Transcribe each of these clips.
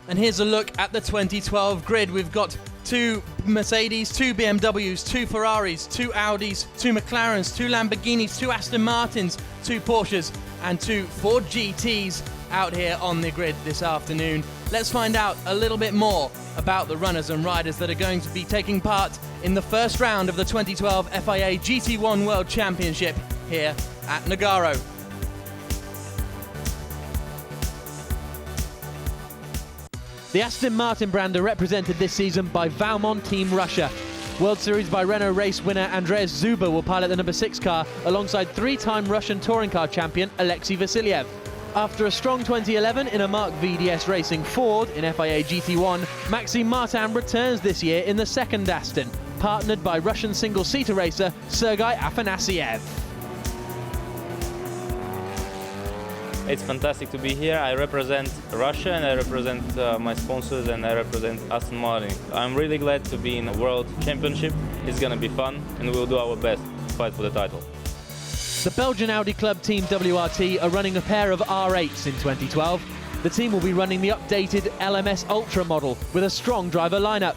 And here's a look at the 2012 grid. We've got 2 Mercedes, 2 BMWs, 2 Ferraris, 2 Audis, 2 McLarens, 2 Lamborghinis, 2 Aston Martins, 2 Porsches and 2 Ford GTs out here on the grid this afternoon. Let's find out a little bit more about the runners and riders that are going to be taking part in the first round of the 2012 FIA GT1 World Championship here at Nogaro. The Aston Martin brand are represented this season by Valmont Team Russia. World Series by Renault race winner Andreas Zuber will pilot the number 6 car alongside 3-time Russian touring car champion Alexei Vasilyev. After a strong 2011 in a Mark VDS Racing Ford in FIA GT1, Maxime Martin returns this year in the second Aston, partnered by Russian single-seater racer Sergei Afanasyev. It's fantastic to be here. I represent Russia and I represent my sponsors and I represent Aston Martin. I'm really glad to be in a World Championship. It's going to be fun and we'll do our best to fight for the title. The Belgian Audi club Team WRT are running a pair of R8s in 2012. The team will be running the updated LMS Ultra model with a strong driver lineup.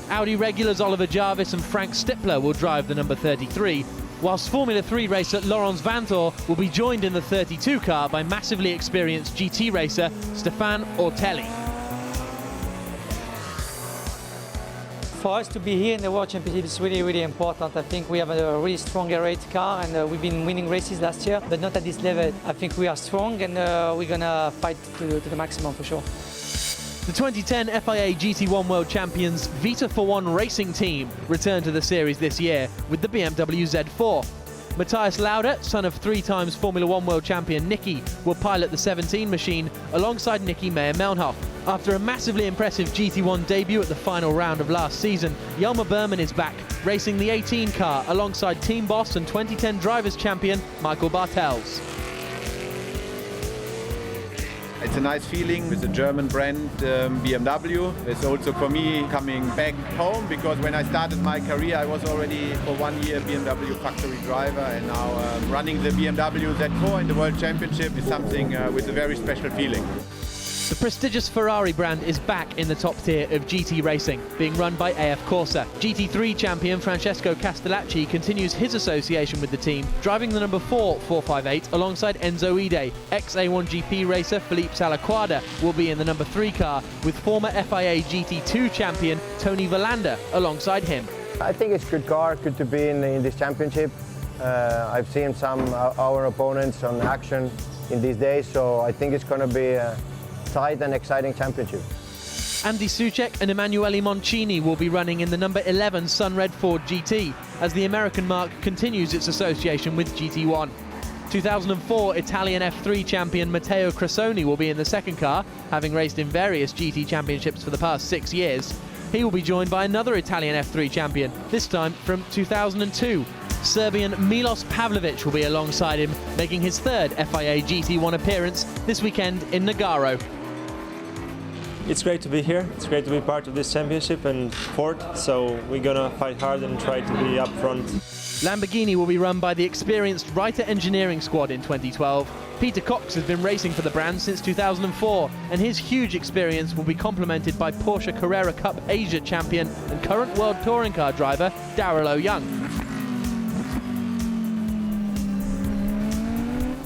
Audi regulars Oliver Jarvis and Frank Stippler will drive the number 33, whilst Formula 3 racer Laurens Vanthoor will be joined in the 32 car by massively experienced GT racer Stefan Ortelli. For us to be here in the World Championship is really, really important. I think we have a really strong R8 car and we've been winning races last year, but not at this level. I think we are strong and we're going to fight to the maximum for sure. The 2010 FIA GT1 World Champions Vita for One racing team returned to the series this year with the BMW Z4. Matthias Lauda, son of 3-time Formula 1 World Champion Niki, will pilot the 17 machine alongside Niki Meyer-Melnhof. After a massively impressive GT1 debut at the final round of last season, Jelmer Berman is back, racing the 18 car alongside team boss and 2010 Drivers' Champion Michael Bartels. It's a nice feeling with the German brand BMW. It's also for me coming back home because when I started my career I was already for 1 year BMW factory driver and now running the BMW Z4 in the World Championship is something with a very special feeling. The prestigious Ferrari brand is back in the top tier of GT racing, being run by AF Corsa. GT3 champion Francesco Castellacci continues his association with the team, driving the number 4 458 alongside Enzo Ide. Ex-A1GP racer Philippe Salaquada will be in the number 3 car, with former FIA GT2 champion Tony Verlander alongside him. I think it's a good car, good to be in this championship. I've seen some of our opponents on action in these days, so I think it's going to be a tight and exciting championship. Andy Soucek and Emanuele Moncini will be running in the number 11 Sunred Ford GT as the American marque continues its association with GT1. 2004 Italian F3 champion Matteo Cressoni will be in the second car, having raced in various GT championships for the past 6 years. He will be joined by another Italian F3 champion, this time from 2002. Serbian Milos Pavlovic will be alongside him, making his third FIA GT1 appearance this weekend in Nogaro. It's great to be here. It's great to be part of this championship and fourth, so we're gonna fight hard and try to be up front. Lamborghini will be run by the experienced Reiter engineering squad in 2012. Peter Cox has been racing for the brand since 2004, and his huge experience will be complemented by Porsche Carrera Cup Asia champion and current World Touring Car driver Daryl O'Young.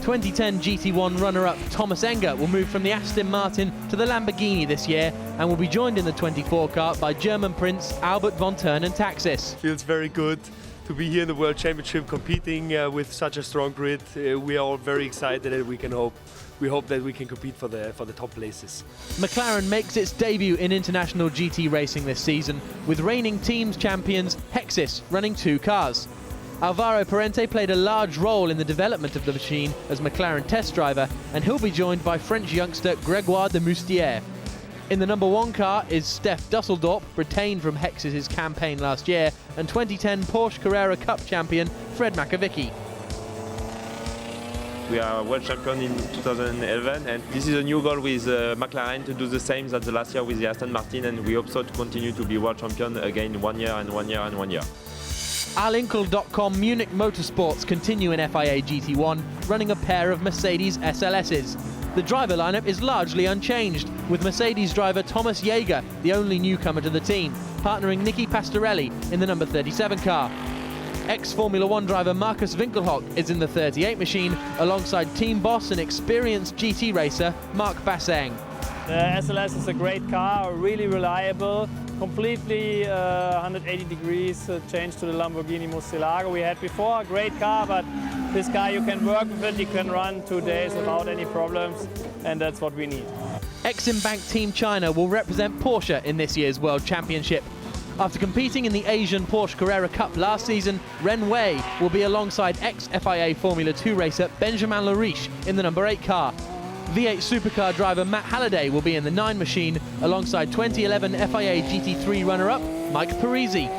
2010 GT1 runner-up Thomas Enger will move from the Aston Martin to the Lamborghini this year and will be joined in the 24 car by German Prince Albert von Thurn and Taxis. Feels very good to be here in the World Championship competing with such a strong grid. We are all very excited and we hope that we can compete for the top places. McLaren makes its debut in international GT racing this season, with reigning teams champions Hexis running 2 cars. Alvaro Parente played a large role in the development of the machine as McLaren test driver, and he'll be joined by French youngster Grégoire de Moustier. In the number 1 car is Stef Dusseldorp, retained from Hexis' campaign last year, and 2010 Porsche Carrera Cup champion Fred Makovicky. We are world champion in 2011 and this is a new goal with McLaren to do the same as the last year with the Aston Martin, and we hope so to continue to be world champion again 1 year and 1 year and 1 year. Alinkel.com Munich Motorsports continue in FIA GT1, running a pair of Mercedes SLSs. the driver lineup is largely unchanged, with Mercedes driver Thomas Jaeger the only newcomer to the team, partnering Nicky Pastorelli in the number 37 car. Ex-Formula 1 driver Markus Winkelhock is in the 38 machine, alongside team boss and experienced GT racer Mark Basseng. The SLS is a great car, really reliable, completely 180 degrees change to the Lamborghini Murcielago we had before. A great car, but this car you can work with it, you can run 2 days without any problems, and that's what we need. Exim Bank Team China will represent Porsche in this year's World Championship. After competing in the Asian Porsche Carrera Cup last season, Ren Wei will be alongside ex-FIA Formula 2 racer Benjamin Lariche in the number 8 car. V8 supercar driver Matt Halliday will be in the 9 machine, alongside 2011 FIA GT3 runner-up Mike Parisi.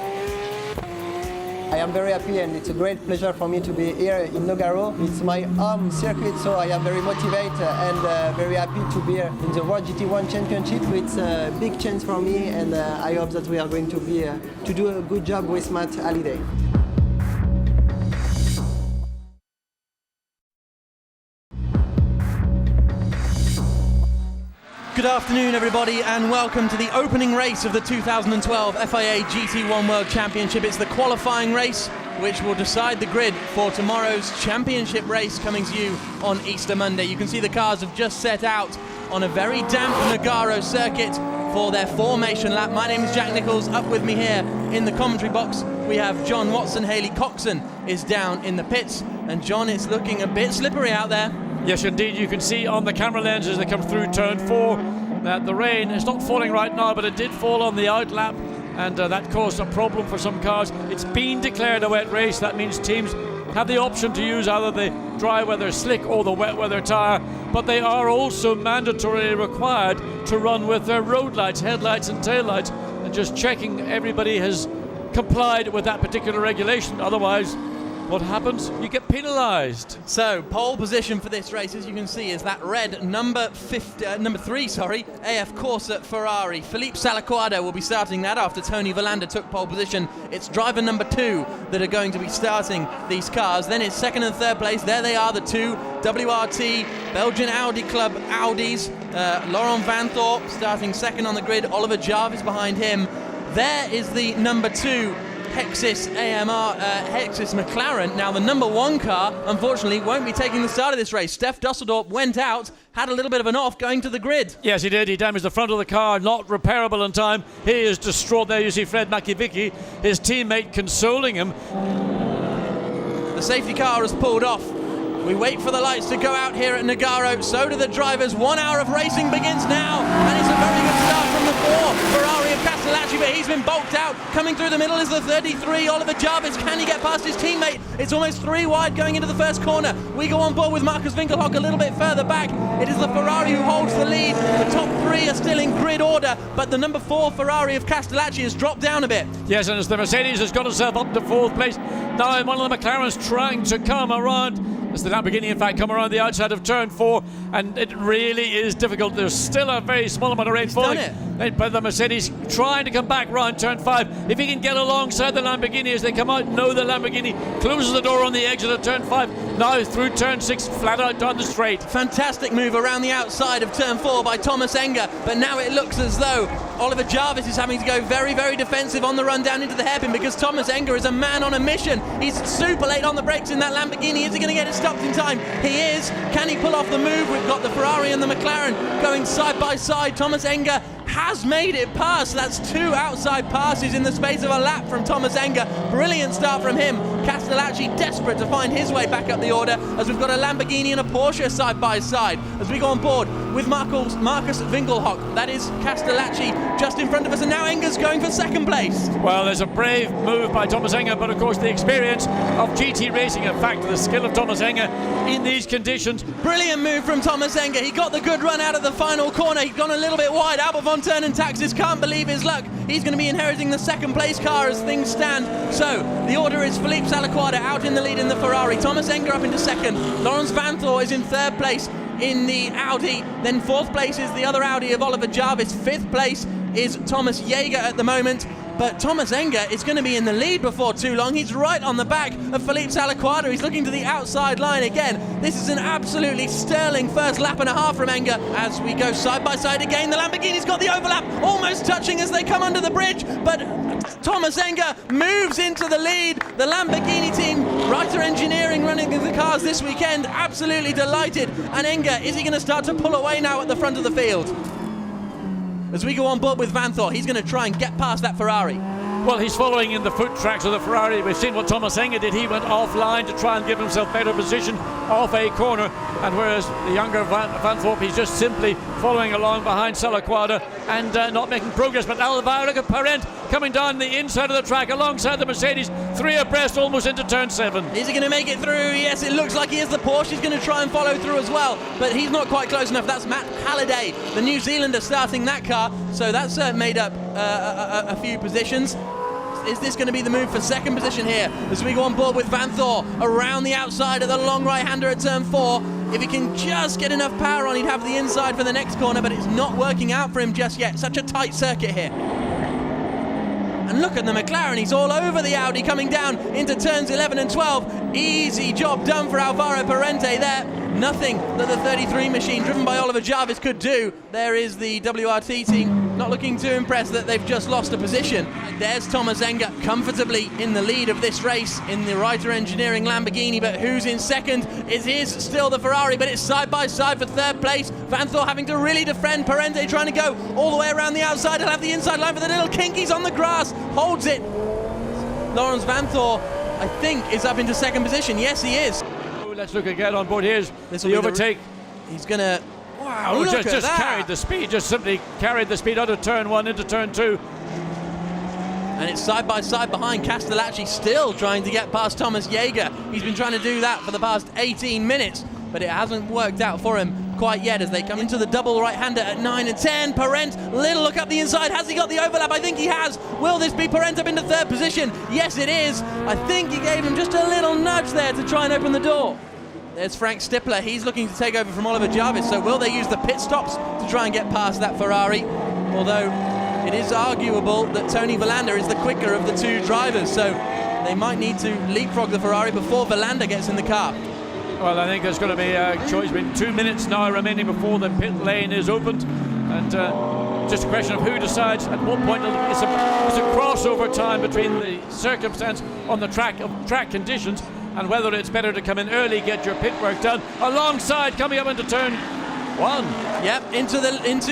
I am very happy and it's a great pleasure for me to be here in Nogaro. It's my home circuit, so I am very motivated and very happy to be here in the World GT1 Championship. It's a big chance for me, and I hope that we are going to do a good job with Matt Halliday. Good afternoon, everybody, and welcome to the opening race of the 2012 FIA GT1 World Championship. It's the qualifying race which will decide the grid for tomorrow's championship race coming to you on Easter Monday. You can see the cars have just set out on a very damp Nogaro circuit for their formation lap. My name is Jack Nichols. Up with me here in the commentary box we have John Watson. Haley Coxon is down in the pits, and John, it's looking a bit slippery out there. Yes, indeed. You can see on the camera lens as they come through turn 4 that the rain is not falling right now, but it did fall on the outlap, and that caused a problem for some cars. It's been declared a wet race. That means teams have the option to use either the dry weather slick or the wet weather tyre, but they are also mandatorily required to run with their road lights, headlights and taillights, and just checking everybody has complied with that particular regulation. Otherwise, what happens? You get penalised. So, pole position for this race, as you can see, is that red number 3, AF Corsa Ferrari. Philippe Salaquardo will be starting that after Tony Verlander took pole position. It's driver number 2 that are going to be starting these cars. Then it's second and third place. There they are, the 2 WRT Belgian Audi Club Audis. Laurent Vanthorpe starting second on the grid. Oliver Jarvis behind him. There is the number 2 Hexis McLaren. Now the number 1 car unfortunately won't be taking the start of this race. Steph Dusseldorp went out, had a little bit of an off going to the grid. Yes, he did. He damaged the front of the car, not repairable in time. He is distraught. There you see Fred Makivicki, his teammate, consoling him. The safety car has pulled off. We wait for the lights to go out here at Nogaro. So do the drivers. 1 hour of racing begins now, and it's a very good start from the 4 Ferrari of Castellacci, but he's been bulked out. Coming through the middle is the 33 Oliver Jarvis. Can he get past his teammate? It's almost 3 wide going into the first corner. We go on board with Markus Winkelhock a little bit further back. It is the Ferrari who holds the lead. The top 3 are still in grid order, but the number 4 Ferrari of Castellacci has dropped down a bit. Yes, and as the Mercedes has got itself up to 4th place, now one of the McLarens trying to come around. As the Lamborghini, in fact, come around the outside of turn 4, and it really is difficult. There's still a very small amount of rain falling. But the Mercedes trying to come back round turn 5. If he can get alongside the Lamborghini as they come out, no, the Lamborghini closes the door on the exit of turn 5. Now through turn 6, flat out down the straight. Fantastic move around the outside of turn 4 by Thomas Enger, but now it looks as though Oliver Jarvis is having to go very, very defensive on the run down into the hairpin, because Thomas Enger is a man on a mission. He's super late on the brakes in that Lamborghini. Is he going to get it stopped in time? He is. Can he pull off the move? We've got the Ferrari and the McLaren going side by side. Thomas Enger has made it past. That's 2 outside passes in the space of a lap from Thomas Enger. Brilliant start from him. Castellacci desperate to find his way back up the order, as we've got a Lamborghini and a Porsche side by side as we go on board with Markus Winkelhock. That is Castellacci just in front of us, and now Enger's going for second place. Well, there's a brave move by Thomas Enger, but of course the experience of GT racing, in fact the skill of Thomas Enger in these conditions. Brilliant move from Thomas Enger. He got the good run out of the final corner. He'd gone a little bit wide. Albert von Turnen Taxis can't believe his luck. He's going to be inheriting the second place car as things stand. So the order is Philippe Salaquardo out in the lead in the Ferrari. Thomas Enger up into second. Laurens Vanthor is in third place in the Audi. Then fourth place is the other Audi of Oliver Jarvis. Fifth place is Thomas Jaeger at the moment. but Thomas Enger is going to be in the lead before too long. He's right on the back of Filipe Salaquada. He's looking to the outside line again. This is an absolutely sterling first lap and a half from Enger. As we go side by side again, the Lamborghini's got the overlap, almost touching as they come under the bridge, but Thomas Enger moves into the lead. The Lamborghini team, Reiter Engineering, running the cars this weekend, absolutely delighted. And Enger, is he going to start to pull away now at the front of the field? As we go on board with Van Thor, he's going to try and get past that Ferrari. Well, he's following in the foot tracks of the Ferrari. We've seen what Thomas Enger did. He went offline to try and give himself better position off a corner, and whereas the younger Van Thorp, he's just simply following along behind Salaquada and not making progress. But Alvaro, look at Parent coming down the inside of the track alongside the Mercedes, 3 abreast almost into turn 7. Is he going to make it through? Yes, it looks like he is. The Porsche. He's going to try and follow through as well, but he's not quite close enough. That's Matt Halliday, the New Zealander, starting that car, so that's made up a few positions. Is this going to be the move for second position here as we go on board with Van Thor around the outside of the long right-hander at turn 4? If he can just get enough power on, he'd have the inside for the next corner, but it's not working out for him just yet. Such a tight circuit here. And look at the McLaren, he's all over the Audi coming down into turns 11 and 12. Easy job done for Alvaro Parente there. Nothing that the 33 machine driven by Oliver Jarvis could do. There is the WRT team not looking too impressed that they've just lost a position. There's Thomas Enger comfortably in the lead of this race in the Reiter Engineering Lamborghini, but who's in second? It is still the Ferrari, but it's side by side for third place. Van Thor having to really defend. Parente trying to go all the way around the outside. He'll have the inside line for the little kinkies on the grass. Holds it. Lawrence Van Thor, I think, is up into second position. Yes, he is. Let's look again on board. Here's the overtake. He's going to... Wow, look at just that. Carried the speed, just simply carried the speed out of turn 1 into turn 2. And it's side by side behind. Castellacci still trying to get past Thomas Jaeger. He's been trying to do that for the past 18 minutes, but it hasn't worked out for him quite yet as they come into the double right-hander at 9 and 10. Parent, little look up the inside. Has he got the overlap? I think he has. Will this be Parent up into third position? Yes, it is. I think he gave him just a little nudge there to try and open the door. There's Frank Stippler. He's looking to take over from Oliver Jarvis. So will they use the pit stops to try and get past that Ferrari? Although it is arguable that Tony Verlander is the quicker of the two drivers. So they might need to leapfrog the Ferrari before Verlander gets in the car. Well, I think there's going to be a choice between 2 minutes now remaining before the pit lane is opened. And just a question of who decides at what point. It's a crossover time between the circumstance on the track of track conditions and whether it's better to come in early, get your pit work done. Alongside, coming up into turn 1. Yep, into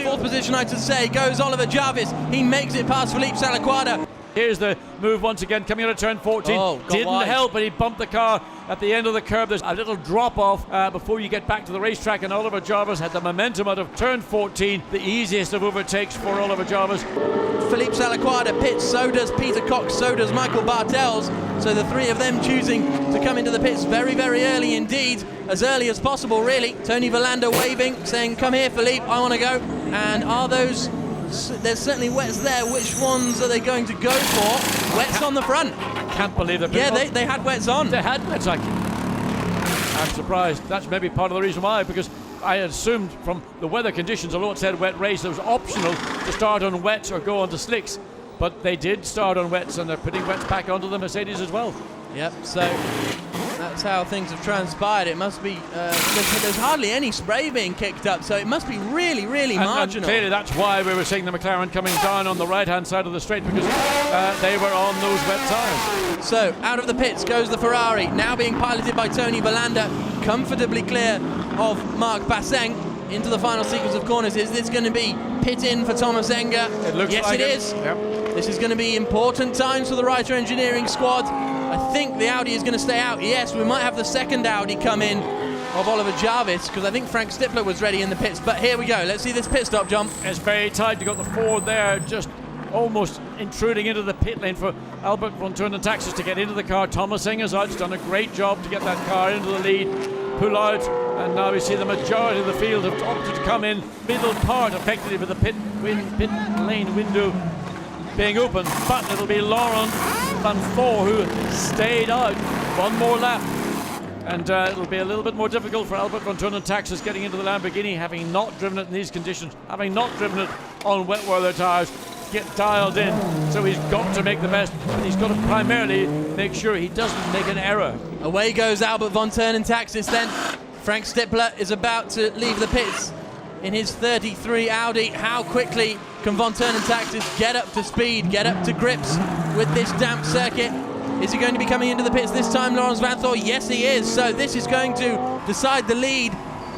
fourth position, I should say, goes Oliver Jarvis. He makes it past Filipe Salaquada. Here's the move once again, coming out of turn 14. Didn't help, but he bumped the car at the end of the curve. There's a little drop off before you get back to the racetrack, and Oliver Jarvis had the momentum out of turn 14, the easiest of overtakes for Oliver Jarvis. Filipe Salaquada pits, so does Peter Cox, so does Michael Bartels. So the three of them choosing to come into the pits very, very early indeed, as early as possible really. Tony Verlander waving, saying, come here Filipe, I want to go. And are those... There's certainly wets there. Which ones are they going to go for? Wets on the front. I can't believe that. Yeah, they had wets on. They had wets. I'm surprised. That's maybe part of the reason why, because I assumed from the weather conditions, although it said wet race, it was optional to start on wets or go onto slicks. But they did start on wets, and they're putting wets back onto the Mercedes as well. Yep, so that's how things have transpired. It must be, there's hardly any spray being kicked up, so it must be really, really marginal. And clearly that's why we were seeing the McLaren coming down on the right-hand side of the straight, because they were on those wet tyres. So out of the pits goes the Ferrari, now being piloted by Tony Verlander, comfortably clear of Marc Basseng into the final sequence of corners. Is this going to be pit in for Thomas Enger? It looks yes, like it is. Yep. This is going to be important times for the Reiter Engineering squad. I think the Audi is going to stay out. Yes, we might have the second Audi come in of Oliver Jarvis, because I think Frank Stippler was ready in the pits. But here we go. Let's see this pit stop, John. It's very tight. You've got the Ford there just almost intruding into the pit lane for Albert von Turner Taxis to get into the car. Thomas Enger's out. He's done a great job to get that car into the lead, pull out, and now we see the majority of the field have opted to come in middle part, effectively, with the pit lane window being open. But it'll be Laurent Van Thor who stayed out one more lap, and it'll be a little bit more difficult for Albert von Turner Taxis getting into the Lamborghini, having not driven it in these conditions, having not driven it on wet weather tyres. get dialed in. So he's got to make the best, and he's got to primarily make sure he doesn't make an error. Away goes Albert von Turnentaxis then. Frank Stippler is about to leave the pits in his 33 Audi. How quickly can von Turnentaxis get up to speed, get up to grips with this damp circuit? Is he going to be coming into the pits this time, Laurens Vanthoor? Yes, he is. So this is going to decide the lead.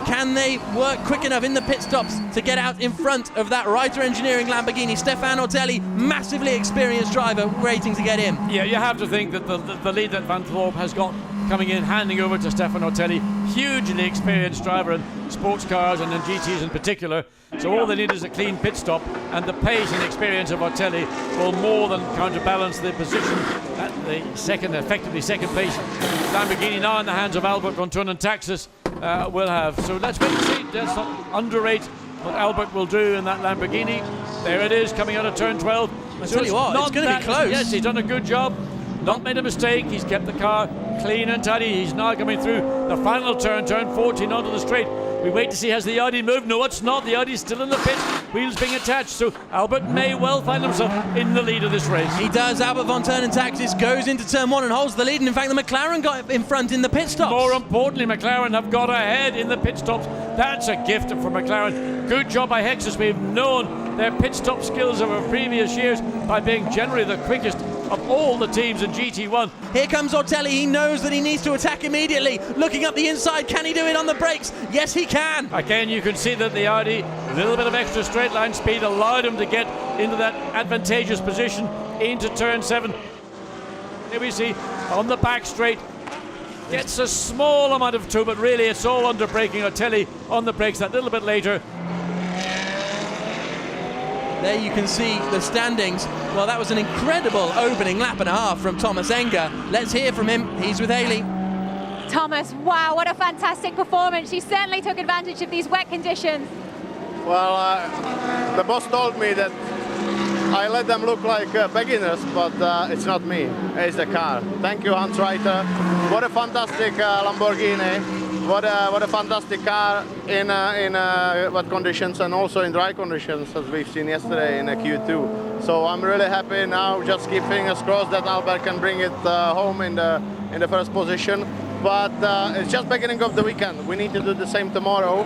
Can they work quick enough in the pit stops to get out in front of that Reiter Engineering Lamborghini? Stefan Ortelli, massively experienced driver, waiting to get in. Yeah, you have to think that the lead that Vanthoor has got coming in, handing over to Stefan Ortelli, hugely experienced driver in sports cars and in GTs in particular. So all they need is a clean pit stop, and the pace and experience of Ortelli will more than counterbalance the position at the second, effectively second place Lamborghini now in the hands of Albert von Turnentaxis will have. So let's wait and see. Let's not underrate what Albert will do in that Lamborghini. There it is, coming out of turn 12. I tell you what, it's going to be close. Yes, he's done a good job. Not made a mistake. He's kept the car clean and tidy. He's now coming through the final turn, turn 14 onto the straight. We wait to see, has the Audi moved? No, it's not. The Audi's still in the pit. Wheels being attached. So Albert may well find himself in the lead of this race. He does. Albert von Turnentaxis goes into turn 1 and holds the lead. And in fact, the McLaren got in front in the pit stops. More importantly, McLaren have got ahead in the pit stops. That's a gift for McLaren. Good job by Hexus. We've known their pit stop skills over previous years by being generally the quickest of all the teams in GT1. Here comes Ortelli. He knows that he needs to attack immediately. Looking up the inside, can he do it on the brakes? Yes, he can. Again, you can see that the Audi, a little bit of extra straight line speed allowed him to get into that advantageous position into turn 7. Here we see on the back straight, gets a small amount of two, but really it's all under braking. Ortelli on the brakes that little bit later. There you can see the standings. Well, that was an incredible opening lap and a half from Thomas Enger. Let's hear from him. He's with Haley. Thomas, wow, what a fantastic performance. You certainly took advantage of these wet conditions. Well, the boss told me that I let them look like beginners, but it's not me, it's the car. Thank you, Hans Reiter. What a fantastic Lamborghini. What a fantastic car in wet conditions and also in dry conditions, as we've seen yesterday in Q2. So I'm really happy now. Just keep fingers crossed that Albert can bring it home in the first position. But it's just beginning of the weekend. We need to do the same tomorrow.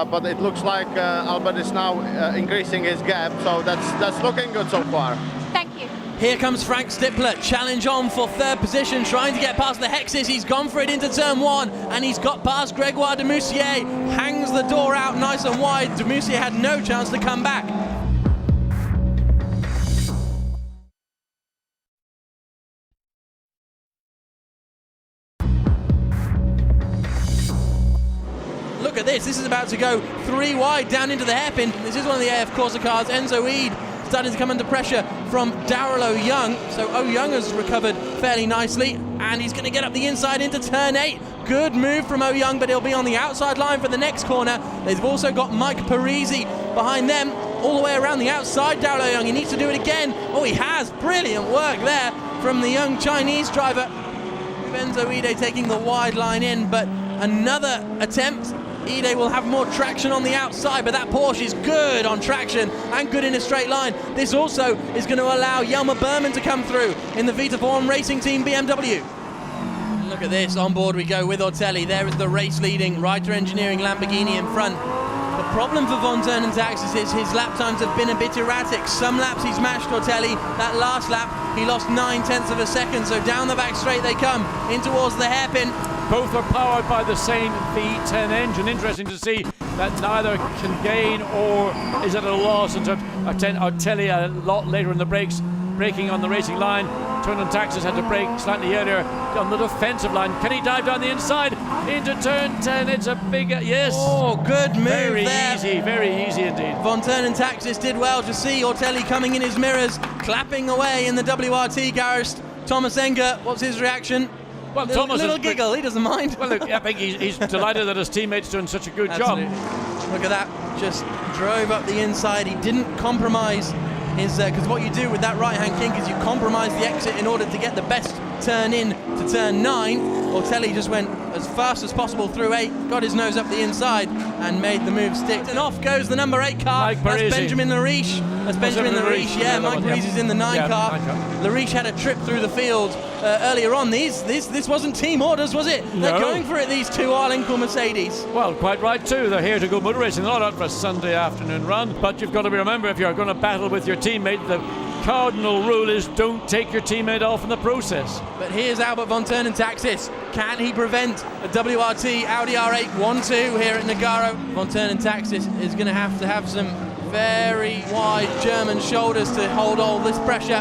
But it looks like Albert is now increasing his gap. So that's looking good so far. Thank you. Here comes Frank Stippler, challenge on for third position, trying to get past the Hexis. He's gone for it into turn 1, and he's got past Gregoire de Moussier. Hangs the door out nice and wide. De Moussier had no chance to come back. Look at this. This is about to go 3 wide down into the hairpin. This is one of the AF Corsa cars. Enzo Eid starting to come under pressure from Daryl O'Young. So O'Young has recovered fairly nicely, and he's going to get up the inside into turn 8. Good move from O'Young, but he'll be on the outside line for the next corner. They've also got Mike Parisi behind them, all the way around the outside. Daryl O'Young, he needs to do it again. Oh, he has. Brilliant work there from the young Chinese driver. Enzo Ide taking the wide line in, but another attempt. Ide will have more traction on the outside, but that Porsche is good on traction and good in a straight line. This also is going to allow Jelmer Berman to come through in the Vitaform Racing Team BMW. Look at this, on board we go with Ortelli. There is the race-leading Reiter Engineering Lamborghini in front. The problem for von Turnentaxis is his lap times have been a bit erratic. Some laps he's matched Ortelli. That last lap, he lost 9/10 of a second, so down the back straight they come, in towards the hairpin. Both are powered by the same V10 engine. Interesting to see that neither can gain or is at a loss in terms of Ortelli a lot later in the brakes, braking on the racing line. Turnentaxis had to brake slightly earlier on the defensive line. Can he dive down the inside into turn 10? It's a big, yes. Oh, good move very there. Very easy indeed. Von Turnentaxis did well to see Ortelli coming in his mirrors, clapping away in the WRT garage. Thomas Enger, what's his reaction? Well, little giggle, he doesn't mind. Well, look, I think he's delighted that his teammate's doing such a good job. Look at that, just drove up the inside. He didn't compromise his, because what you do with that right-hand kink is you compromise the exit in order to get the best turn in to turn 9. Ortelli just went as fast as possible through 8, got his nose up the inside, and made the move stick. And off goes the number 8 car. Mike That's Parisi. Benjamin Lariche. That's Benjamin Lariche. Yeah, Mike Parisi's in the 9 car. Lariche had a trip through the field earlier on. This wasn't team orders, was it? No. They're going for it, these two Arlincourt Mercedes. Well, quite right too. They're here to go motor racing. They're not out for a Sunday afternoon run. But you've got to remember, if you're going to battle with your teammate, the cardinal rule is don't take your teammate off in the process. But here's Albert von Taxis. Can he prevent a WRT Audi R8 1-2 here at Nogaro? Von Taxis is going to have some very wide German shoulders to hold all this pressure,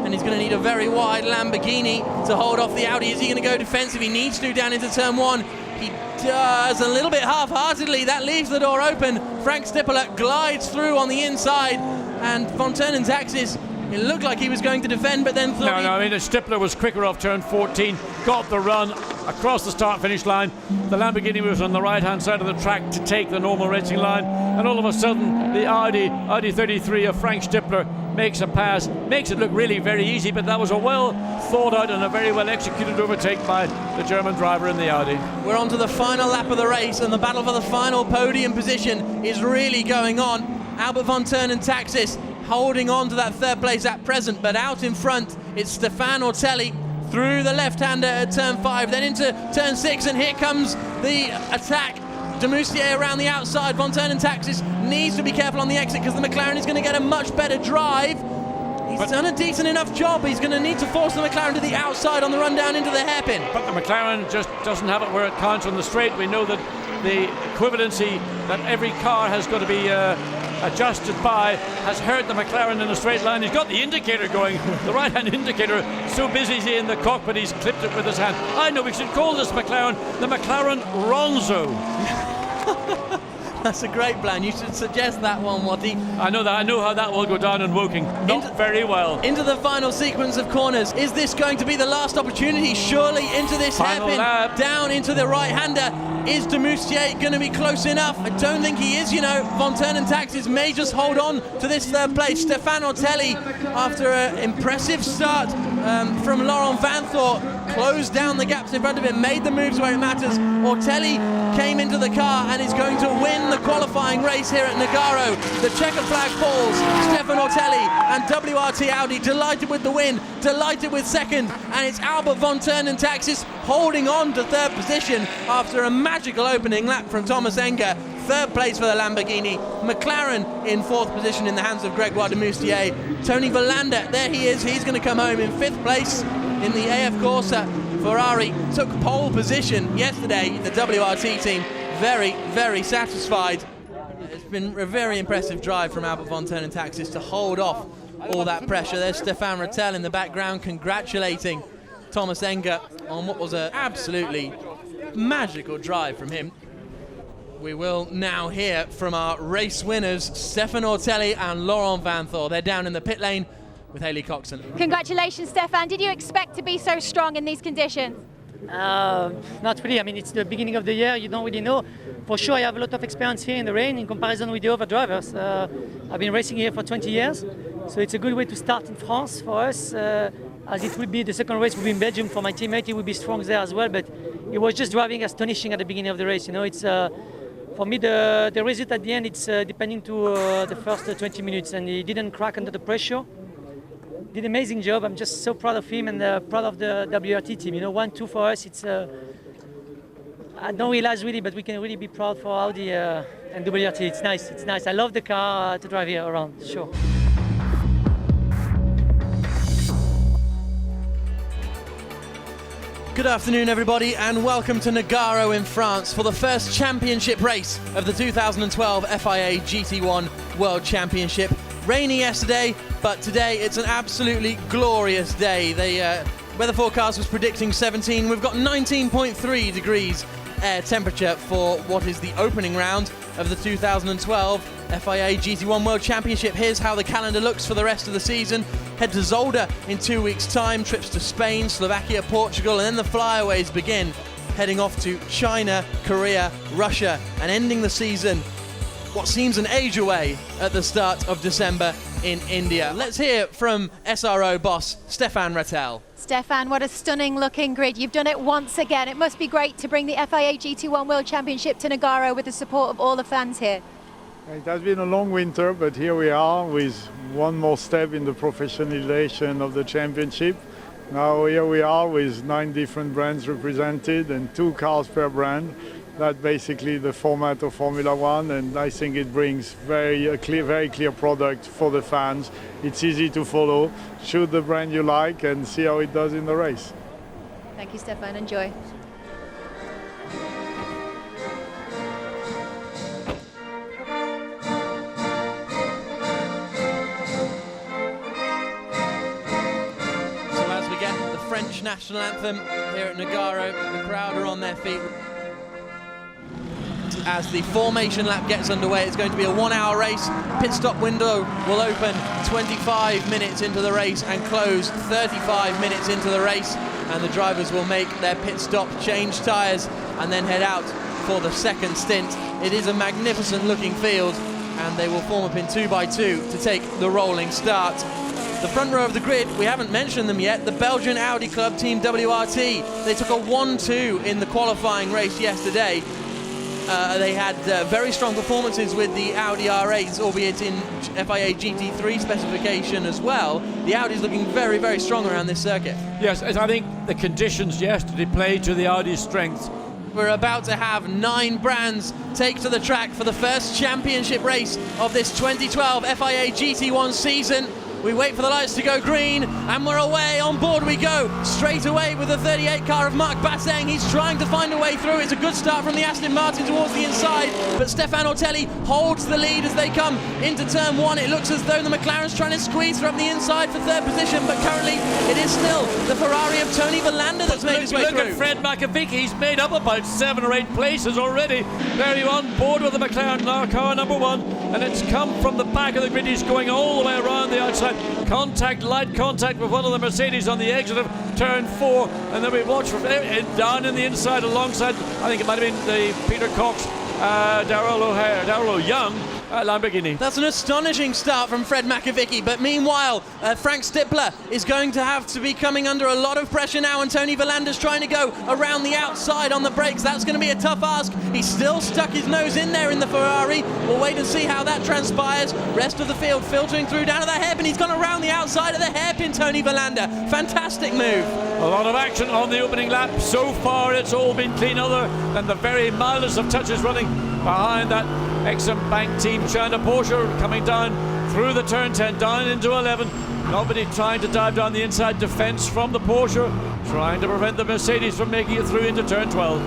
and he's going to need a very wide Lamborghini to hold off the Audi. Is he going to go defensive? He needs to down into turn 1. He does a little bit half-heartedly. That leaves the door open. Frank Stippeler glides through on the inside, and von Taxis, it looked like he was going to defend, but then thought... No, I mean, Stippeler was quicker off turn 14, got the run across the start-finish line. The Lamborghini was on the right-hand side of the track to take the normal racing line, and all of a sudden, the Audi 33 of Frank Stippeler makes a pass, makes it look really very easy, but that was a well-thought-out and a very well-executed overtake by the German driver in the Audi. We're on to the final lap of the race, and the battle for the final podium position is really going on. Albert von Taxis holding on to that third place at present, but out in front it's Stefan Ortelli through the left-hander at turn 5, then into turn 6, and here comes the attack. De Moustier around the outside. Von Taxis needs to be careful on the exit because the McLaren is going to get a much better drive. He's done a decent enough job. He's going to need to force the McLaren to the outside on the run down into the hairpin. But the McLaren just doesn't have it where it counts on the straight. We know that the equivalency that every car has got to be adjusted by has hurt the McLaren in a straight line. He's got the indicator going, the right-hand indicator, so busy in the cockpit he's clipped it with his hand. I know we should call this McLaren the McLaren Ronzo. That's a great plan. You should suggest that one, Watty. I know that. I know how that will go down in Woking. Not very well. Into the final sequence of corners. Is this going to be the last opportunity? Surely into this Final hairpin, lap. down into the right-hander. Is De Moustier going to be close enough? I don't think he is, you know. Von Taxis may just hold on to this third place. Stefan Ortelli, after an impressive start from Laurent Vanthor, closed down the gaps in front of him, made the moves where it matters. Ortelli came into the car and is going to win the qualifying race here at Nogaro. The checkered flag falls. Stefan Ortelli and WRT Audi delighted with the win, delighted with second, and it's Albert von Taxis holding on to third position after a magical opening lap from Thomas Enger. Third place for the Lamborghini. McLaren in fourth position in the hands of Gregoire de Moustier. Tony Verlander, there he is. He's going to come home in fifth place in the AF Corsa. Ferrari took pole position yesterday. The WRT team very, very satisfied. It's been a very impressive drive from Albert von Taxis to hold off all that pressure. There's Stefan Rattel in the background congratulating Thomas Enger on what was an absolutely magical drive from him. We will now hear from our race winners, Stefan Ortelli and Laurent Vanthor. They're down in the pit lane with Hayley Coxon. Congratulations, Stefan. Did you expect to be so strong in these conditions? Not really. I mean, it's the beginning of the year. You don't really know. For sure, I have a lot of experience here in the rain in comparison with the other drivers. I've been racing here for 20 years, so it's a good way to start in France for us. As it will be the second race will be in Belgium for my teammate. He will be strong there as well, but he was just driving astonishing at the beginning of the race. You know, it's for me the result at the end. It's depending to the first 20 minutes, and he didn't crack under the pressure. Did an amazing job. I'm just so proud of him and proud of the WRT team. You know, 1-2 for us. It's I don't realize really, but we can really be proud for Audi and WRT. It's nice. It's nice. I love the car to drive here around. Sure. Good afternoon, everybody, and welcome to Nogaro in France for the first championship race of the 2012 FIA GT1 World Championship. Rainy yesterday, but today it's an absolutely glorious day. The weather forecast was predicting 17. We've got 19.3 degrees air temperature for what is the opening round of the 2012 FIA GT1 World Championship. Here's how the calendar looks for the rest of the season. Head to Zolder in 2 weeks' time, trips to Spain, Slovakia, Portugal, and then the flyaways begin, heading off to China, Korea, Russia, and ending the season what seems an age away at the start of December in India. Let's hear from SRO boss Stefan Rattel. Stefan, what a stunning looking grid. You've done it once again. It must be great to bring the FIA GT1 World Championship to Nogaro with the support of all the fans here. It has been a long winter, but here we are with one more step in the professionalization of the championship. Now here we are with 9 different brands represented and 2 cars per brand. That's basically the format of Formula One, and I think it brings very clear product for the fans. It's easy to follow. Choose the brand you like and see how it does in the race. Thank you, Stefan. Enjoy. So as we get the French national anthem here at Nogaro, the crowd are on their feet. As the formation lap gets underway, it's going to be a 1-hour race. Pit stop window will open 25 minutes into the race and close 35 minutes into the race. And the drivers will make their pit stop, change tyres, and then head out for the second stint. It is a magnificent looking field, and they will form up in 2x2 to take the rolling start. The front row of the grid, we haven't mentioned them yet, the Belgian Audi Club Team WRT. They took a 1-2 in the qualifying race yesterday. They had very strong performances with the Audi R8s, albeit in FIA GT3 specification as well. The Audi's looking very, very strong around this circuit. Yes, I think the conditions yesterday played to the Audi's strengths. We're about to have 9 brands take to the track for the first championship race of this 2012 FIA GT1 season. We wait for the lights to go green, and we're away. On board we go, straight away with the 38 car of Marc Basseng. He's trying to find a way through. It's a good start from the Aston Martin towards the inside, but Stefan Ortelli holds the lead as they come into turn 1. It looks as though the McLaren's trying to squeeze from the inside for 3rd position, but currently it is still the Ferrari of Tony Verlander that's made his way through. Look at Fred McAvicky. He's made up about 7 or 8 places already. There you on board with the McLaren car number 1, and it's come from the back of the grid. He's going all the way around the outside. Light contact with one of the Mercedes on the exit of turn 4, and then we watch from down in the inside alongside, I think it might have been the Peter Cox, Daryl Young Lamborghini. That's an astonishing start from Fred McAvicky, but meanwhile Frank Stippler is going to have to be coming under a lot of pressure now, and Tony Verlander's trying to go around the outside on the brakes. That's going to be a tough ask. He's still stuck his nose in there in the Ferrari. We'll wait and see how that transpires. Rest of the field filtering through down to the hairpin. He's gone around the outside of the hairpin, Tony Verlander. Fantastic move. A lot of action on the opening lap. So far it's all been clean, other than the very mildest of touches running behind that Exxon Bank team. China Porsche coming down through the turn 10, down into 11. Nobody trying to dive down the inside. Defense from the Porsche, trying to prevent the Mercedes from making it through into turn 12.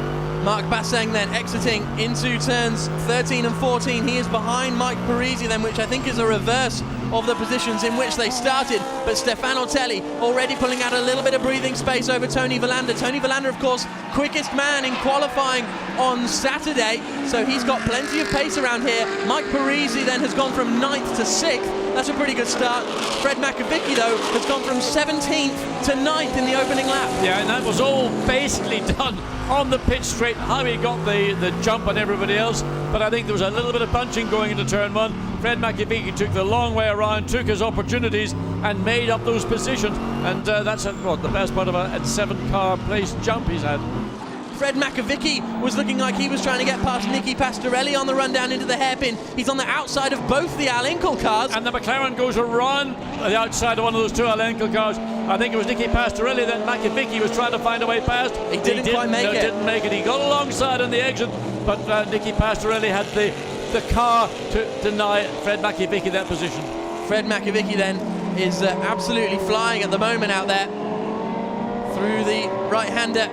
Marc Basseng then exiting into turns 13 and 14. He is behind Mike Parisi then, which I think is a reverse of the positions in which they started. But Stefan Ortelli already pulling out a little bit of breathing space over Tony Verlander. Tony Verlander, of course, quickest man in qualifying on Saturday, so he's got plenty of pace around here. Mike Parisi then has gone from 9th to 6th. That's a pretty good start. Fred McAvicky, though, has gone from 17th to 9th in the opening lap. Yeah, and that was all basically done on the pit straight. How he got the jump on everybody else, but I think there was a little bit of bunching going into turn 1. Fred McAvicky took the long way around, took his opportunities, and made up those positions. And that's the best part of a 7-car place jump he's had. Fred McAvicky was looking like he was trying to get past Nicky Pastorelli on the run down into the hairpin. He's on the outside of both the Al Inkel cars. And the McLaren goes around the outside of one of those 2 Al Inkel cars. I think it was Nicky Pastorelli that McAvicky was trying to find a way past. He didn't quite make it. Didn't make it. He got alongside on the exit, but Nicky Pastorelli had the car to deny Fred McAvicky that position. Fred McAvicky then is absolutely flying at the moment out there through the right-hander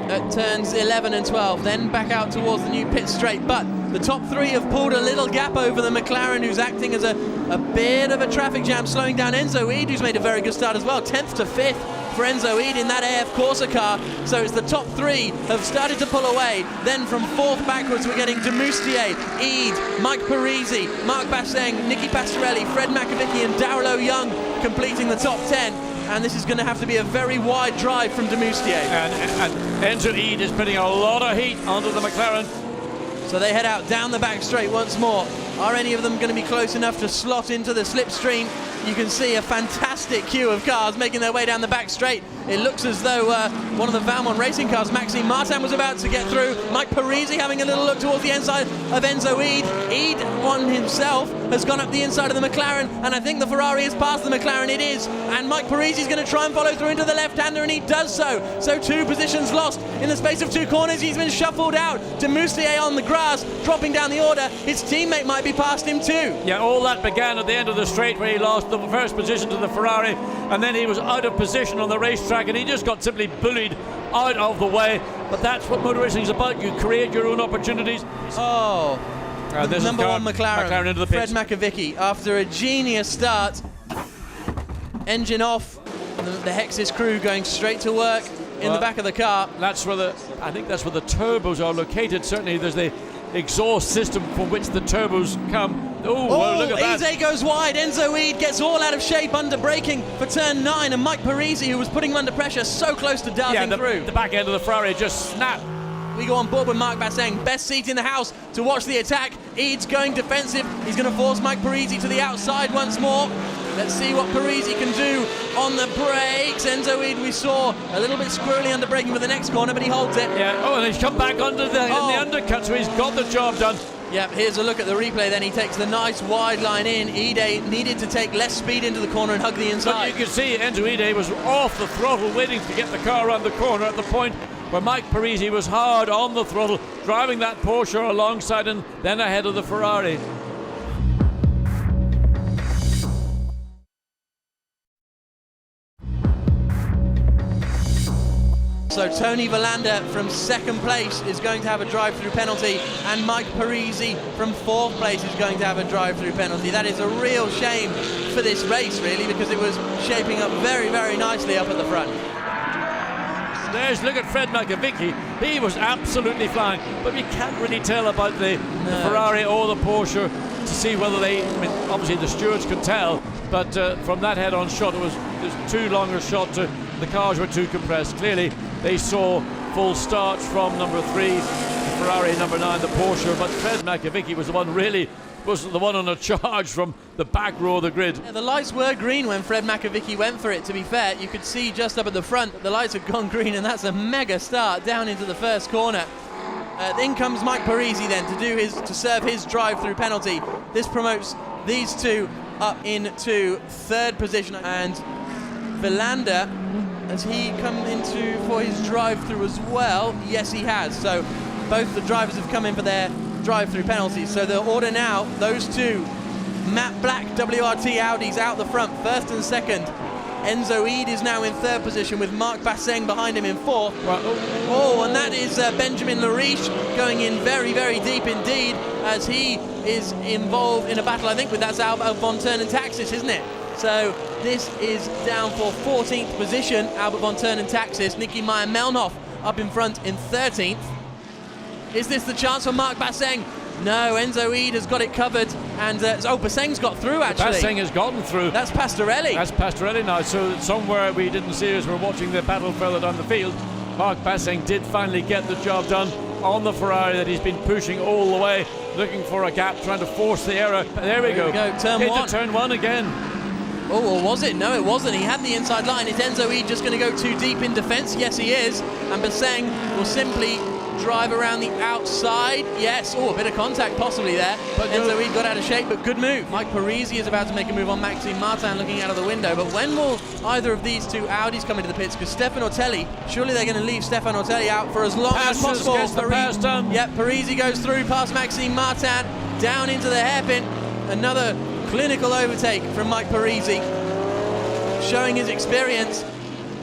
at turns 11 and 12, then back out towards the new pit straight. But the top 3 have pulled a little gap over the McLaren, who's acting as a bit of a traffic jam, slowing down Enzo Eid, who's made a very good start as well. 10th to 5th for Enzo Eid in that AF Corsa car. So it's the top 3 have started to pull away. Then from 4th backwards, we're getting Demoustier, Eid, Mike Parisi, Marc Basseng, Nicky Pastorelli, Fred McAvicky, and Daryl Young completing the top 10. And this is going to have to be a very wide drive from Demoustier. And Enzo Eid is putting a lot of heat onto the McLaren. So they head out down the back straight once more. Are any of them going to be close enough to slot into the slipstream? you can see a fantastic queue of cars making their way down the back straight. It looks as though one of the Valmont racing cars, Maxime Martin, was about to get through. Mike Parisi having a little look towards the inside of Enzo Eid. Eid on himself has gone up the inside of the McLaren, and I think the Ferrari is past the McLaren. It is, and Mike Parisi is going to try and follow through into the left-hander, and he does so. So 2 positions lost in the space of 2 corners. He's been shuffled out. De Moustier on the grass, dropping down the order. His teammate might be past him too. Yeah, all that began at the end of the straight where he lost the first position to the Ferrari, and then he was out of position on the racetrack, and he just got simply bullied out of the way. But that's what motor racing is about. You create your own opportunities. Oh, this number 1 McLaren into the Fred pits. McAvicky, after a genius start, engine off, the Hexis crew going straight to work in the back of the car. That's where I think that's where the turbos are located. Certainly there's the exhaust system from which the turbos come. Oh, well, look at that. Eze goes wide. Enzo Eid gets all out of shape under braking for turn 9, and Mike Parisi, who was putting him under pressure, so close to darting through. The back end of the Ferrari just snapped. We go on board with Marc Basseng, best seat in the house to watch the attack. Eid's going defensive. He's going to force Mike Parisi to the outside once more. Let's see what Parisi can do on the brakes. Enzo Eid, we saw a little bit squirrely under braking for the next corner, but he holds it. Yeah. Oh, and he's come back under in the undercut, so he's got the job done. Yep, here's a look at the replay then. He takes the nice wide line in. Ide needed to take less speed into the corner and hug the inside. But you can see Enzo Ide was off the throttle waiting to get the car around the corner at the point where Mike Parisi was hard on the throttle, driving that Porsche alongside and then ahead of the Ferrari. So Tony Verlander from second place is going to have a drive-through penalty, and Mike Parisi from 4th place is going to have a drive-through penalty. That is a real shame for this race, really, because it was shaping up very, very nicely up at the front. There's, look at Fred McAvicky. He was absolutely flying, but we can't really tell about the Ferrari or the Porsche to see whether they, I mean, obviously the stewards could tell, but from that head-on shot, it was too long a shot. The cars were too compressed. Clearly, they saw full starts from number 3, the Ferrari, number 9, the Porsche, but Fred McAvicky was the one on a charge from the back row of the grid. Yeah, the lights were green when Fred McAvicky went for it, to be fair. You could see just up at the front, the lights had gone green, and that's a mega start down into the first corner. In comes Mike Parisi then to serve his drive-through penalty. This promotes these two up into 3rd position, and Verlander, has he come into for his drive-through as well? Yes, he has. So both the drivers have come in for their drive-through penalties. So the order now, those two matte black WRT Audis out the front, 1st and 2nd. Enzo Eid is now in 3rd position with Marc Basseng behind him in 4th. Oh, and that is Benjamin Lariche going in very, very deep indeed, as he is involved in a battle, I think, with that's Albert von Turn and Taxis, isn't it? So this is down for 14th position, Albert von Turn and Taxis. Nicky Meyer-Melnhoff up in front in 13th. Is this the chance for Marc Basseng? No, Enzo Eid has got it covered, and Basseng's got through actually. Basseng has gotten through. That's Pastorelli. That's Pastorelli now, so somewhere we didn't see as we're watching the battle further down the field, Marc Basseng did finally get the job done on the Ferrari that he's been pushing all the way, looking for a gap, trying to force the error. There we go. Turn into 1. Turn 1 again. Oh, or was it? No, it wasn't. He had the inside line. Is Enzo Eid just going to go too deep in defence? Yes, he is. And Basseng will simply drive around the outside. Yes. Oh, a bit of contact possibly there. But Enzo Eid got out of shape, but good move. Mike Parisi is about to make a move on Maxime Martin looking out of the window. But when will either of these two Audis come into the pits? Because Stefan Ortelli, surely they're going to leave Stefan Ortelli out for as long as possible. Yep, Parisi goes through past Maxime Martin, down into the hairpin. Another clinical overtake from Mike Parisi, showing his experience.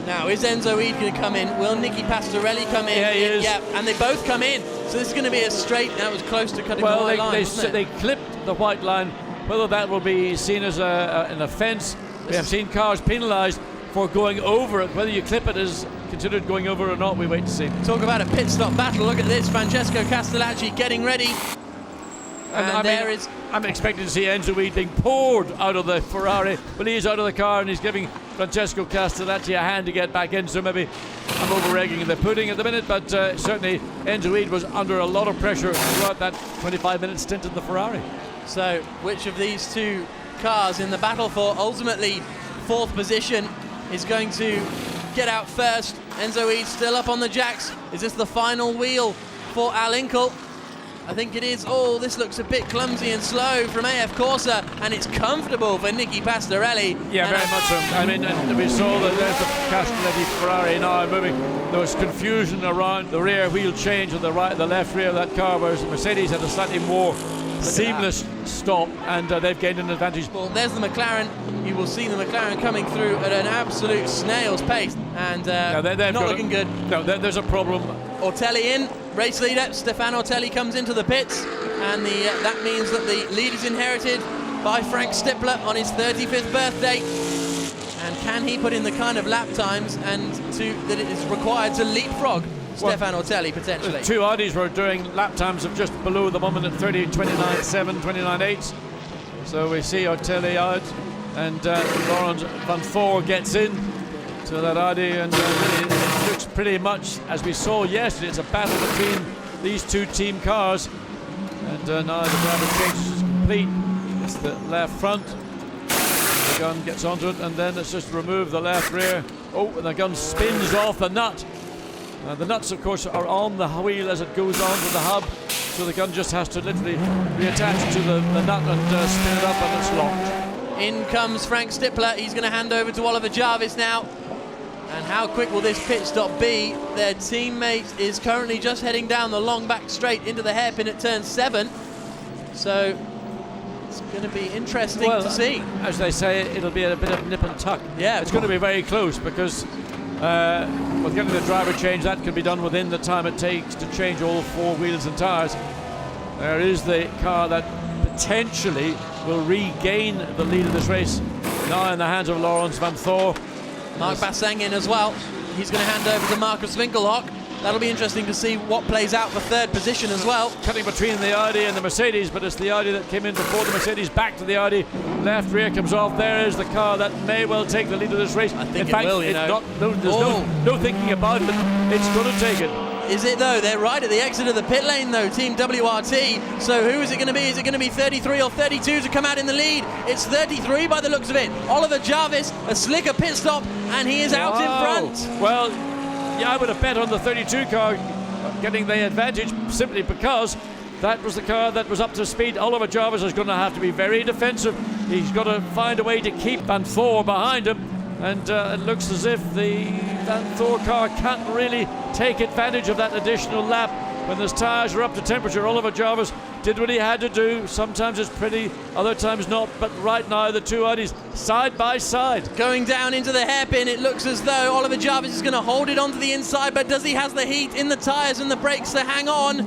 Now, is Enzo Eid going to come in? Will Nicky Pastorelli come in? Yeah, he is. Yeah, and they both come in. So this is going to be a straight. That was close to cutting the white line, wasn't it? They clipped the white line. Whether that will be seen as an offence, we have seen cars penalised for going over it. Whether you clip it is considered going over or not, we wait to see. Talk about a pit stop battle. Look at this. Francesco Castellacci getting ready. I'm expecting to see Enzo Eid being poured out of the Ferrari, but he's out of the car and he's giving Francesco Castellacci a hand to get back in, so maybe I'm over-egging the pudding at the minute, but certainly Enzo Eid was under a lot of pressure throughout that 25-minute stint in the Ferrari. So which of these two cars in the battle for ultimately 4th position is going to get out first. Enzo Eade still up on the jacks. Is this the final wheel for Al Inkel? I think it is. Oh, this looks a bit clumsy and slow from AF Corsa, and it's comfortable for Nicky Pastorelli. Yeah, very much so. I mean, and we saw that there's the Castelletti Ferrari now moving. There was confusion around the rear wheel change of the left rear of that car, whereas the Mercedes had a slightly more seamless stop, and they've gained an advantage. Well, there's the McLaren. You will see the McLaren coming through at an absolute snail's pace, and not looking good. No, there's a problem. Ortelli in, race leader. Stefan Ortelli comes into the pits, and that means that the lead is inherited by Frank Stippler on his 35th birthday. And can he put in the kind of lap times that it is required to leapfrog Stefan Ortelli potentially? The two Audis were doing lap times of just below the moment at 29.7, 29.8. So we see Ortelli out, and Laurens Van Voor gets in to that Audi, and it looks pretty much as we saw yesterday. It's a battle between these two team cars, and now the driver change is complete. It's the left front. The gun gets onto it, and then it's just remove the left rear. Oh, and the gun spins off the nut. The nuts, of course, are on the wheel as it goes onto the hub, so the gun just has to literally reattach to the nut and spin it up, and it's locked. In comes Frank Stippler. He's going to hand over to Oliver Jarvis now. And how quick will this pit stop be? Their teammate is currently just heading down the long back straight into the hairpin at turn 7. So it's going to be interesting to see. As they say, it'll be a bit of nip and tuck. Yeah, it's going to be very close, because with getting the driver change, that can be done within the time it takes to change all 4 wheels and tyres. There is the car that potentially will regain the lead of this race, now in the hands of Laurens Van Voor. Mark Bassang in as well. He's going to hand over to Marcus Winkelhock. That'll be interesting to see what plays out for 3rd position as well. Cutting between the Audi and the Mercedes, but it's the Audi that came in before the Mercedes. Back to the Audi. Left rear comes off. There is the car that may well take the lead of this race. I think it will, you know. There's no thinking about it, but it's going to take it. Is it though? They're right at the exit of the pit lane though, Team WRT. So who is it going to be? Is it going to be 33 or 32 to come out in the lead? It's 33 by the looks of it. Oliver Jarvis, a slicker pit stop, and he is out in front. Well, yeah, I would have bet on the 32 car getting the advantage, simply because that was the car that was up to speed. Oliver Jarvis is going to have to be very defensive. He's got to find a way to keep Van Voor behind him, and it looks as if the Van Voor car can't really take advantage of that additional lap. When the tyres are up to temperature, Oliver Jarvis did what he had to do. Sometimes it's pretty, other times not, but right now the two Audis side by side. Going down into the hairpin, it looks as though Oliver Jarvis is going to hold it onto the inside, but does he have the heat in the tyres and the brakes to hang on?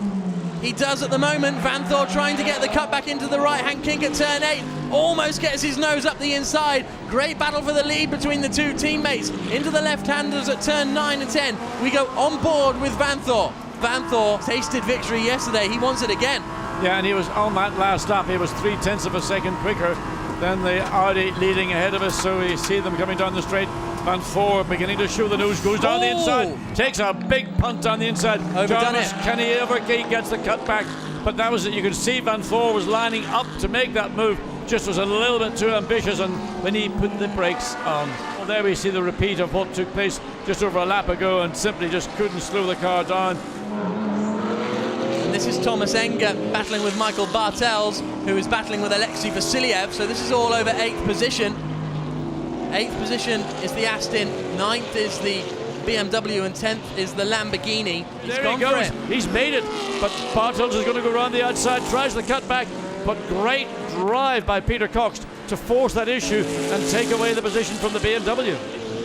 He does at the moment. Van Voor trying to get the cut back into the right-hand kink at turn 8. Almost gets his nose up the inside. Great battle for the lead between the two teammates. Into the left-handers at turn 9 and 10. We go on board with Van Voor. Van Voor tasted victory yesterday. He wants it again. Yeah, and he was on that last lap. He was 0.3 of a second quicker than the Audi leading ahead of us. So we see them coming down the straight. Van Voor beginning to show the nose, goes down the inside, takes a big punt down the inside. Overdone Jarvis, it. can he ever gets the cut back? But that was it. You could see Van Voor was lining up to make that move. Just was a little bit too ambitious, and when he put the brakes on. Well, there we see the repeat of what took place just over a lap ago, and simply just couldn't slow the car down. And this is Thomas Enger battling with Michael Bartels, who is battling with Alexei Vasiliev. So this is all over 8th position. 8th position is the Aston, 9th is the BMW, and 10th is the Lamborghini. There he goes. He's made it, but Bartels is going to go around the outside, tries the cutback, but great drive by Peter Cox to force that issue and take away the position from the BMW.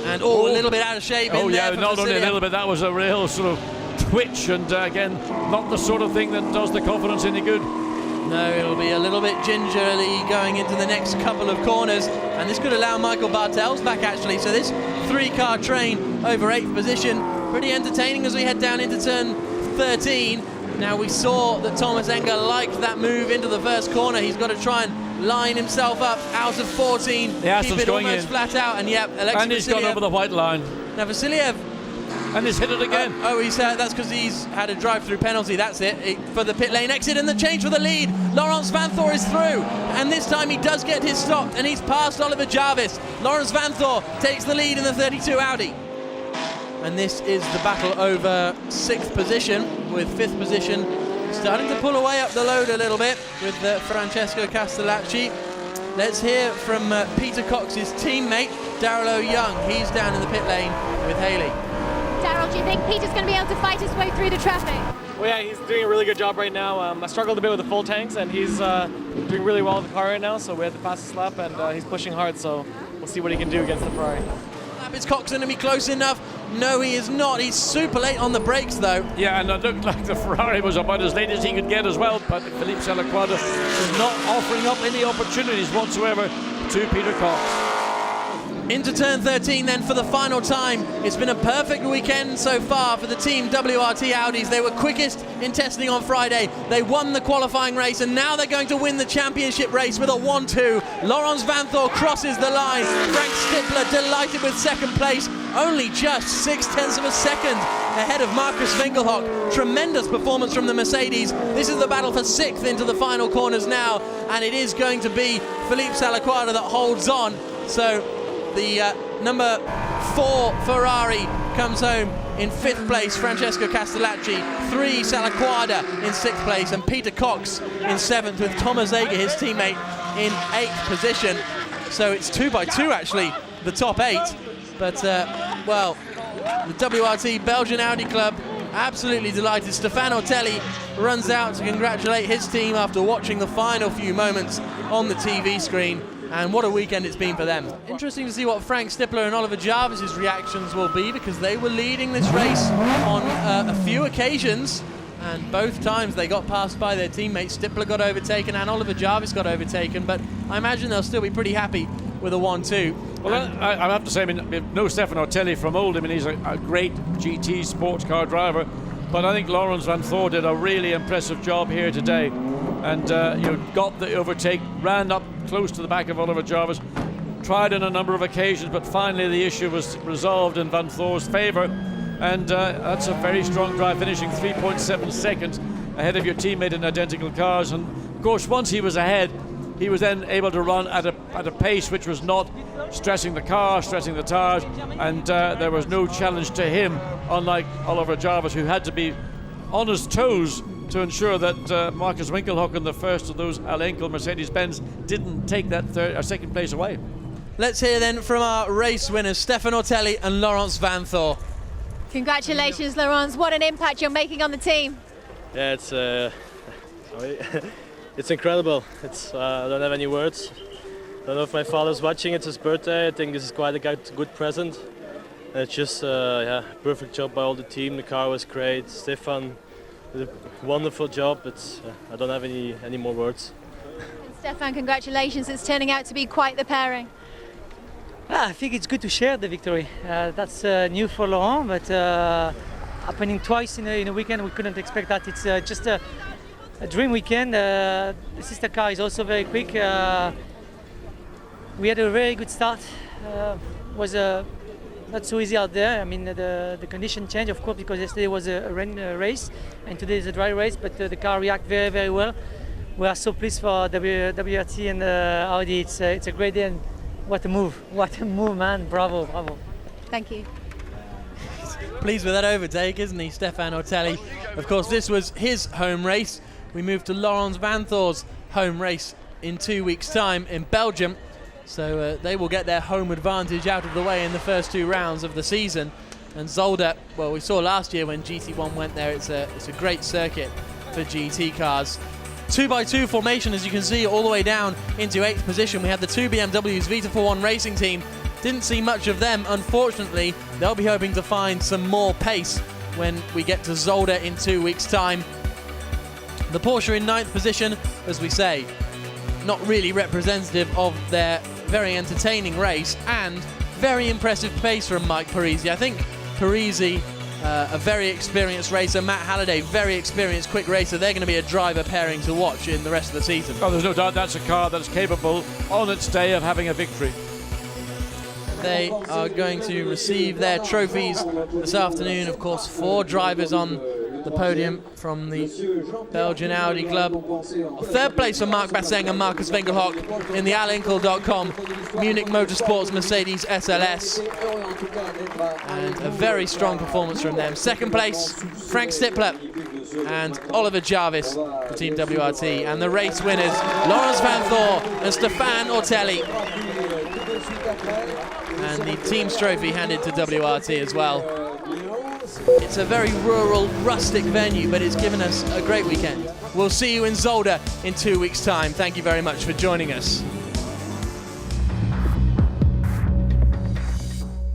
And a little bit out of shape in there. Yeah, not only a little bit, that was a real sort of twitch, and again, not the sort of thing that does the confidence any good. No, it'll be a little bit gingerly going into the next couple of corners, and this could allow Michael Bartels back actually. So this 3-car train over 8th position, pretty entertaining as we head down into turn 13. Now we saw that Thomas Enger liked that move into the first corner. He's got to try and line himself up out of 14, the Aston's keep it going almost in. flat out, and yep, Alexei and he's gone over the white line. Now Vasiliev and he's hit it again. That's because he's had a drive-through penalty. That's it for the pit lane exit and the change for the lead. Laurens Vanthoor is through, and this time he does get his stop, and he's passed Oliver Jarvis. Laurens Vanthoor takes the lead in the 32 Audi. And this is the battle over 6th position, with 5th position starting to pull away up the load a little bit with Francesco Castellacci. Let's hear from Peter Cox's teammate, Daryl O'Young. He's down in the pit lane with Haley. Daryl, do you think Peter's going to be able to fight his way through the traffic? Well, yeah, he's doing a really good job right now. I struggled a bit with the full tanks, and he's doing really well with the car right now, so we had the fastest lap, and he's pushing hard, so we'll see what he can do against the Ferrari. Is Cox going to be close enough? No, he is not. He's super late on the brakes, though. Yeah, and it looked like the Ferrari was about as late as he could get as well, but Philippe Salaquada is not offering up any opportunities whatsoever to Peter Cox. Into turn 13 then for the final time. It's been a perfect weekend so far for the team WRT Audis. They were quickest in testing on Friday. They won the qualifying race, and now they're going to win the championship race with a 1-2. Laurens Vanthoor crosses the line. Frank Stippler delighted with second place, only just 0.6 of a second ahead of Marcus Winkelhock. Tremendous performance from the Mercedes. This is the battle for 6th into the final corners now, and it is going to be Philippe Salaquada that holds on. So the number 4 Ferrari comes home in 5th place, Francesco Castellacci. 3 Salaquada in 6th place, and Peter Cox in 7th, with Thomas Zager, his teammate, in 8th position. So it's 2 by 2 actually, the top 8. But well, the WRT Belgian Audi Club absolutely delighted. Stefano Telli runs out to congratulate his team after watching the final few moments on the TV screen. And what a weekend it's been for them. Interesting to see what Frank Stippler and Oliver Jarvis's reactions will be, because they were leading this race on a few occasions, and both times they got passed by their teammates. Stippler got overtaken and Oliver Jarvis got overtaken, but I imagine they'll still be pretty happy with a 1-2. Well, I have to say, I mean, no Stefano Telli from old. I mean, he's a great GT sports car driver, but I think Laurens Vanthoor did a really impressive job here today, and got the overtake, ran up close to the back of Oliver Jarvis, tried on a number of occasions, but finally the issue was resolved in Vanthoor's favour, and that's a very strong drive, finishing 3.7 seconds ahead of your teammate in identical cars. And of course, once he was ahead, he was then able to run at a pace which was not stressing the car, stressing the tires, and there was no challenge to him, unlike Oliver Jarvis, who had to be on his toes to ensure that Marcus Winkelhock in the first of those Al-Enkel Mercedes-Benz didn't take that second place away. Let's hear then from our race winners, Stefano Telli and Laurens Vanthoor. Congratulations, Laurens. What an impact you're making on the team. Yeah, it's it's incredible. I don't have any words. I don't know if my father's watching. It's his birthday. I think this is quite a good present. And it's just perfect job by all the team. The car was great. Stefan did a wonderful job. I don't have any more words. And Stefan, congratulations. It's turning out to be quite the pairing. I think it's good to share the victory. That's new for Laurent, but happening twice in a weekend, we couldn't expect that. It's just a dream weekend. The sister car is also very quick. We had a very good start. Was not so easy out there. I mean, the condition changed, of course, because yesterday was a rain race and today is a dry race, but the car reacted very, very well. We are so pleased for WRT and Audi. It's a great day, and what a move, man. Bravo, bravo. Thank you. Pleased with that overtake, isn't he, Stefano Telli? Of course, this was his home race. We move to Laurens Vanthoor's home race in 2 weeks' time in Belgium. So they will get their home advantage out of the way in the first 2 rounds of the season. And Zolder, well, we saw last year when GT1 went there, it's a great circuit for GT cars. 2x2 formation, as you can see, all the way down into 8th position. We had the 2 BMWs, Vita41 Racing Team. Didn't see much of them, unfortunately. They'll be hoping to find some more pace when we get to Zolder in 2 weeks' time. The Porsche in 9th position, as we say, not really representative of their very entertaining race, and very impressive pace from Mike Parisi. I think Parisi, a very experienced racer, Matt Halliday, very experienced quick racer. They're going to be a driver pairing to watch in the rest of the season. Oh, there's no doubt that's a car that's capable on its day of having a victory. they are going to receive their trophies this afternoon. Of course, 4 drivers on the podium from the Belgian Audi Club. 3rd place for Mark Basseng and Marcus Wengelhock in the Alinkel.com Munich Motorsports Mercedes SLS. And a very strong performance from them. 2nd place, Frank Stippler and Oliver Jarvis for Team WRT. And the race winners, Lawrence Van Thor and Stefan Ortelli. And the team's trophy handed to WRT as well. It's a very rural, rustic venue, but it's given us a great weekend. We'll see you in Zolder in 2 weeks' time. Thank you very much for joining us.